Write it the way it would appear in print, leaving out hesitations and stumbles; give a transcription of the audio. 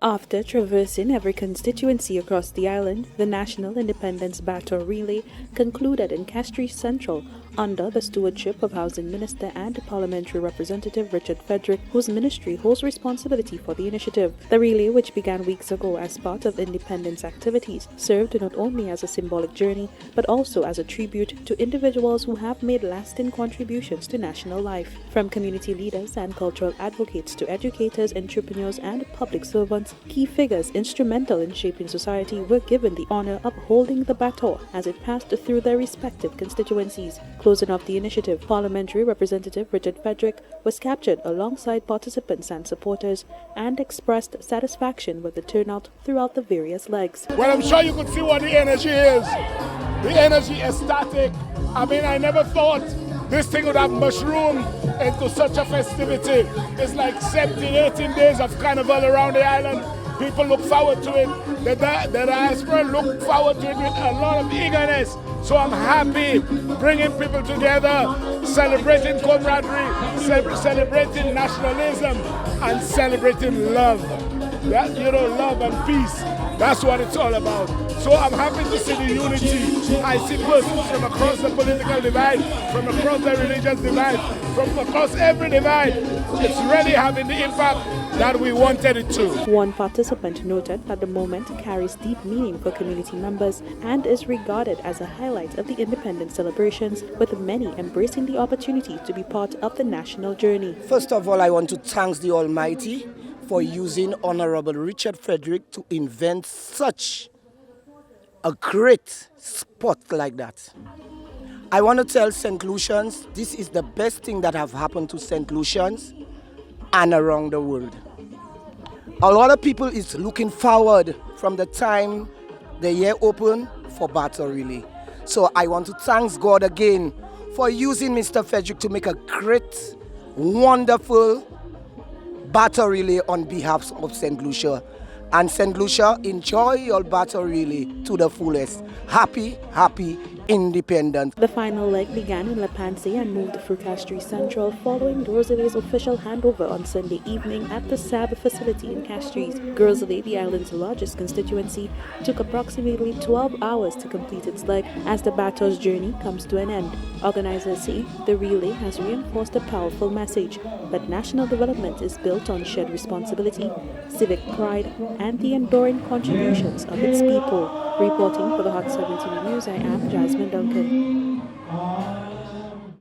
After traversing every constituency across the island, the National Independence Baton Relay concluded in Castries Central under the stewardship of Housing Minister and Parliamentary Representative Richard Frederick, whose ministry holds responsibility for the initiative. The relay, which began weeks ago as part of independence activities, served not only as a symbolic journey, but also as a tribute to individuals who have made lasting contributions to national life. From community leaders and cultural advocates to educators, entrepreneurs, and public servants, key figures instrumental in shaping society were given the honor of holding the baton as it passed through their respective constituencies. Closing off the initiative, Parliamentary Representative Richard Frederick was captured alongside participants and supporters and expressed satisfaction with the turnout throughout the various legs. Well, I'm sure you could see what the energy is. The energy is static. I mean, I never thought this thing would have mushroomed into such a festivity. It's like 17, 18 days of carnival around the island. People look forward to it. The diaspora look forward to it with a lot of eagerness. So I'm happy bringing people together, celebrating camaraderie, celebrating nationalism, and celebrating love. Love and peace. That's what it's all about. So I'm happy to see the unity. I see persons from across the political divide, from across the religious divide, from across every divide. It's really having the impact that we wanted it to. One participant noted that the moment carries deep meaning for community members and is regarded as a highlight of the independence celebrations, with many embracing the opportunity to be part of the national journey. First of all, I want to thank the Almighty for using Honorable Richard Frederick to invent such a great spot like that. I want to tell Saint Lucians, this is the best thing that have happened to Saint Lucians and around the world. A lot of people is looking forward from the time the year open for Baton Relay. So I want to thank God again for using Mr. Frederick to make a great, wonderful Baton Relay on behalf of Saint Lucia. And Saint Lucia, enjoy your Baton Relay to the fullest. Happy, independent. The final leg began in La Panse and moved through Castries Central, following Grosley's official handover on Sunday evening at the SAB facility in Castries. Grosley, the island's largest constituency, took approximately 12 hours to complete its leg as the baton's journey comes to an end. Organizers say the relay has reinforced a powerful message that national development is built on shared responsibility, civic pride, and the enduring contributions of its people. Reporting for the Hot 17 News, I am Jasmine Duncan.